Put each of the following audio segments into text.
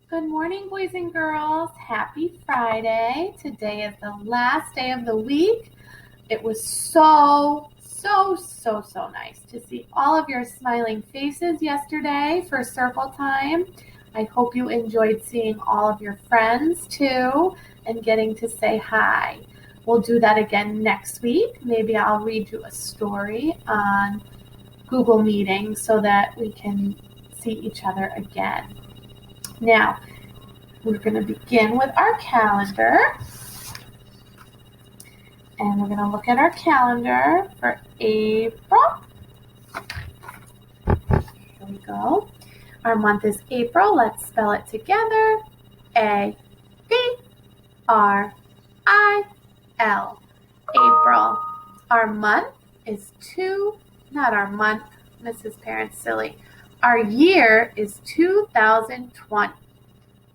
Good morning, boys and girls. Happy Friday. Today is the last day of the week. It was so nice to see all of your smiling faces yesterday for circle time. I hope you enjoyed seeing all of your friends too and getting to say hi. We'll do that again next week. Maybe I'll read you a story on Google Meeting so that we can see each other again. Now, we're going to begin with our calendar. And we're going to look at our calendar for April. Here we go. Our month is April. Let's spell it together. A-P-R-I-L. April. Our month is 2, not our month, Mrs. Parent's silly. Our year is 2020.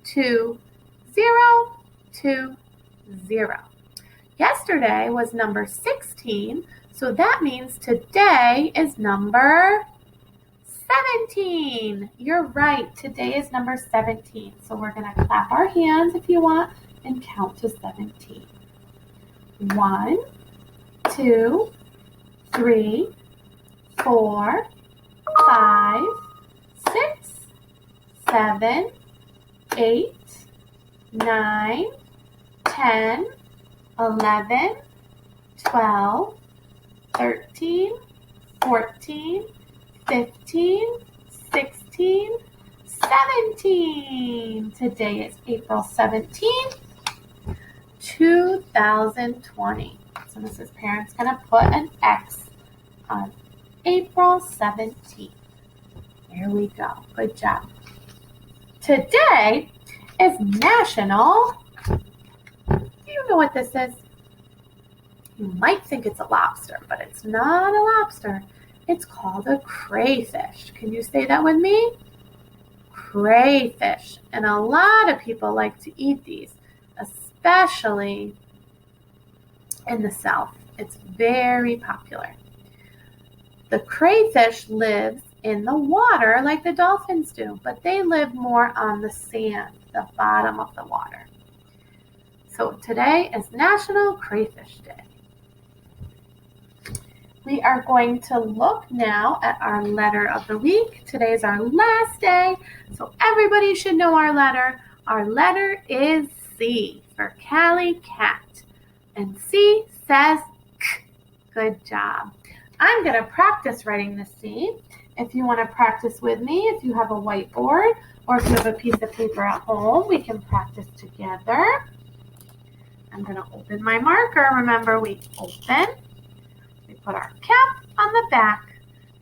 2020. Yesterday was number 16, so that means today is number 17. You're right, today is number 17. So we're going to clap our hands if you want and count to 17. 1, 2, 3, 4, 5, 6, 7, 8, 9, 10, 11, 12, 13, 14, 15, 16, 17. Today is April 17th, 2020. So Mrs. Parent's going to put an X on April 17th. There we go. Good job. Today is National. Do you know what this is? You might think it's a lobster, but it's not a lobster. It's called a crayfish. Can you say that with me? Crayfish. And a lot of people like to eat these, especially in the South. It's very popular. The crayfish lives in the water like the dolphins do, but they live more on the sand, the bottom of the water. So today is National Crayfish Day. We are going to look now at our letter of the week. Today is our last day, so everybody should know our letter. Our letter is C for Callie Cat, and C says K. Good job. I'm going to practice writing the C. If you want to practice with me, if you have a whiteboard or if you have a piece of paper at home, we can practice together. I'm going to open my marker. Remember, we open, we put our cap on the back,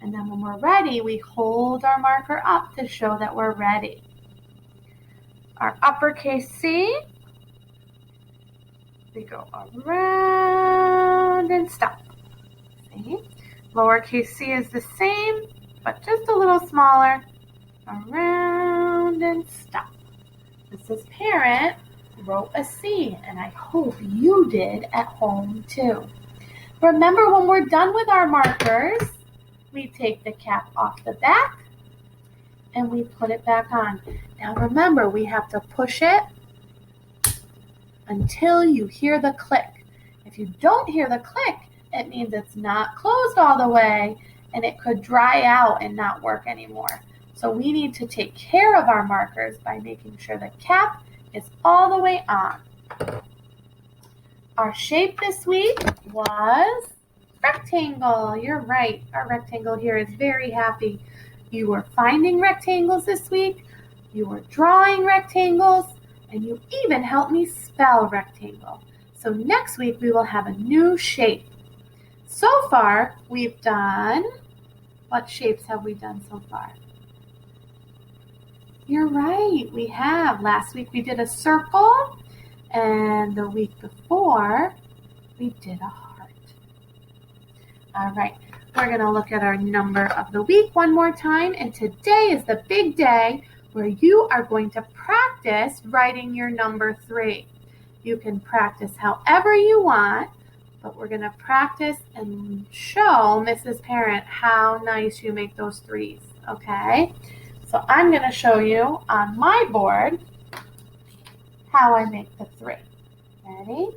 and then when we're ready, we hold our marker up to show that we're ready. Our uppercase C, we go around and stop. See? Lowercase c is the same, but just a little smaller. Around and stop. Mrs. Parent wrote a C, and I hope you did at home too. Remember, when we're done with our markers, we take the cap off the back and we put it back on. Now remember, we have to push it until you hear the click. If you don't hear the click, it means it's not closed all the way and it could dry out and not work anymore. So we need to take care of our markers by making sure the cap is all the way on. Our shape this week was rectangle. You're right. Our rectangle here is very happy. You were finding rectangles this week. You were drawing rectangles. And you even helped me spell rectangle. So next week we will have a new shape. So far we've done, what shapes have we done so far? You're right, we have. Last week we did a circle, and the week before we did a heart. All right, we're going to look at our number of the week one more time, and today is the big day where you are going to practice writing your number 3. You can practice however you want, but we're going to practice and show Mrs. Parent how nice you make those 3s, okay? So I'm going to show you on my board how I make the 3. Ready?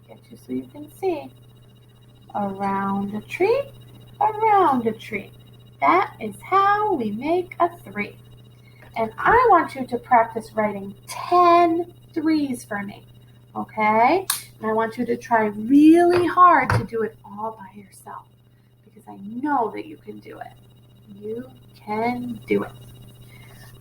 Get you so you can see. Around a tree, around a tree. That is how we make a 3. And I want you to practice writing 10 3s for me, okay? And I want you to try really hard to do it all by yourself because I know that you can do it. You can do it.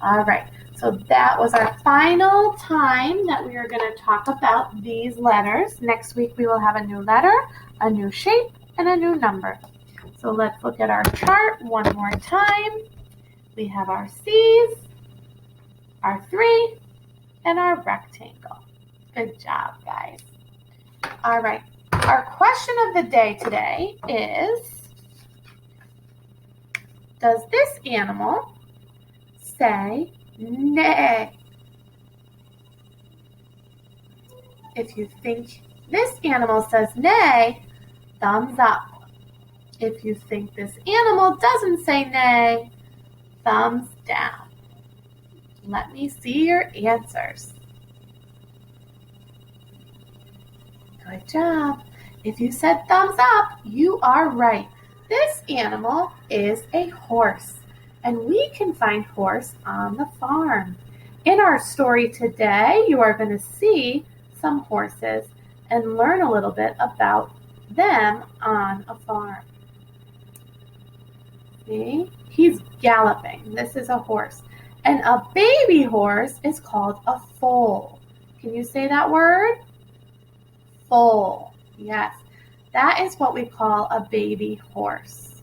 All right, so that was our final time that we are going to talk about these letters. Next week we will have a new letter, a new shape, and a new number. So let's look at our chart one more time. We have our C's, our 3, and our rectangle. Good job, guys. All right, our question of the day today is, does this animal say neigh? If you think this animal says neigh, thumbs up. If you think this animal doesn't say neigh, thumbs down. Let me see your answers. Good job. If you said thumbs up, you are right. This animal is a horse, and we can find horse on the farm. In our story today, you are going to see some horses and learn a little bit about them on a farm. See? He's galloping. This is a horse. And a baby horse is called a foal. Can you say that word? Foal. Yes. That is what we call a baby horse.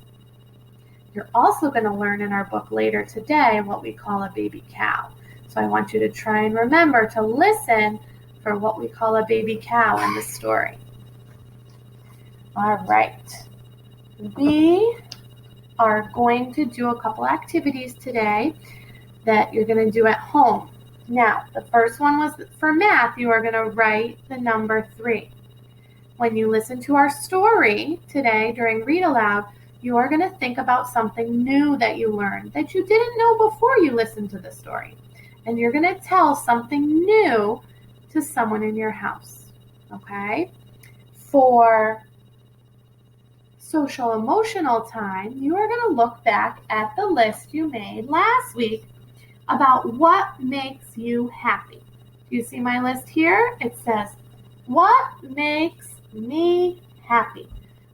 You're also going to learn in our book later today what we call a baby cow. So I want you to try and remember to listen for what we call a baby cow in the story. All right. We are going to do a couple activities today that you're going to do at home. Now, the first one was for math. You are going to write the number 3. When you listen to our story today during Read Aloud, you are going to think about something new that you learned that you didn't know before you listened to the story. And you're going to tell something new to someone in your house. Okay? For social emotional time, you are going to look back at the list you made last week about what makes you happy. Do you see my list here? It says, what makes me happy?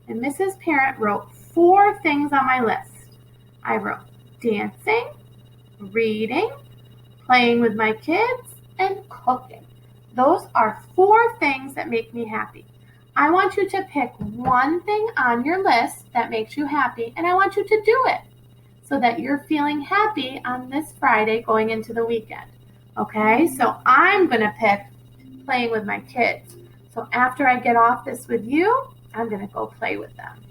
And Mrs. Parent wrote 4 things on my list. I wrote dancing, reading, playing with my kids, and cooking. Those are 4 things that make me happy. I want you to pick one thing on your list that makes you happy, and I want you to do it so that you're feeling happy on this Friday going into the weekend. Okay, so I'm going to pick playing with my kids. So after I get off this with you, I'm going to go play with them.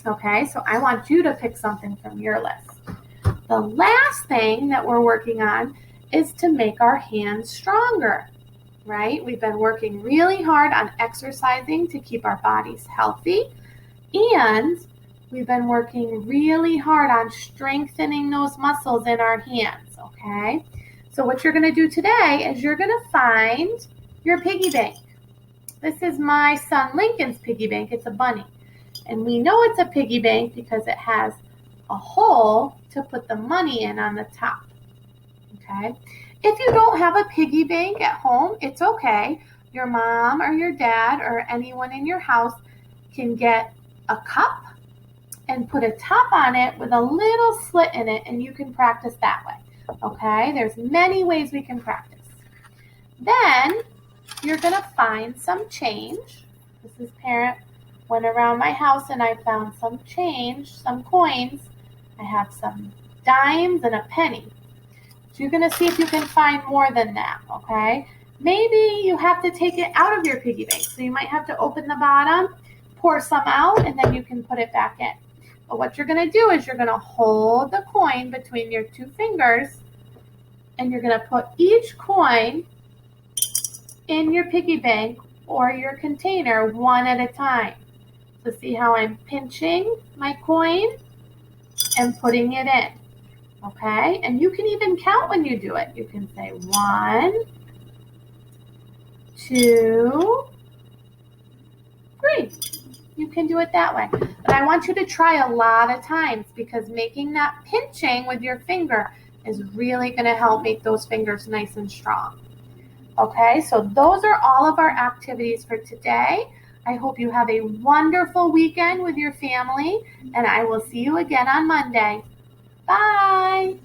Okay, so I want you to pick something from your list. The last thing that we're working on is to make our hands stronger, right? We've been working really hard on exercising to keep our bodies healthy, and we've been working really hard on strengthening those muscles in our hands, okay? So what you're going to do today is you're going to find your piggy bank. This is my son Lincoln's piggy bank. It's a bunny. And we know it's a piggy bank because it has a hole to put the money in on the top, okay? If you don't have a piggy bank at home, it's okay. Your mom or your dad or anyone in your house can get a cup and put a top on it with a little slit in it, and you can practice that way, okay? There's many ways we can practice. Then you're going to find some change. Mrs. Parent went around my house and I found some change, some coins. I have some dimes and a penny. So you're going to see if you can find more than that, okay? Maybe you have to take it out of your piggy bank. So you might have to open the bottom, pour some out, and then you can put it back in. But what you're going to do is you're going to hold the coin between your 2 fingers, and you're going to put each coin in your piggy bank or your container one at a time. So see how I'm pinching my coin and putting it in, okay? And you can even count when you do it. You can say 1, 2, 3. You can do it that way. But I want you to try a lot of times because making that pinching with your finger is really going to help make those fingers nice and strong. Okay, so those are all of our activities for today. I hope you have a wonderful weekend with your family, and I will see you again on Monday. Bye.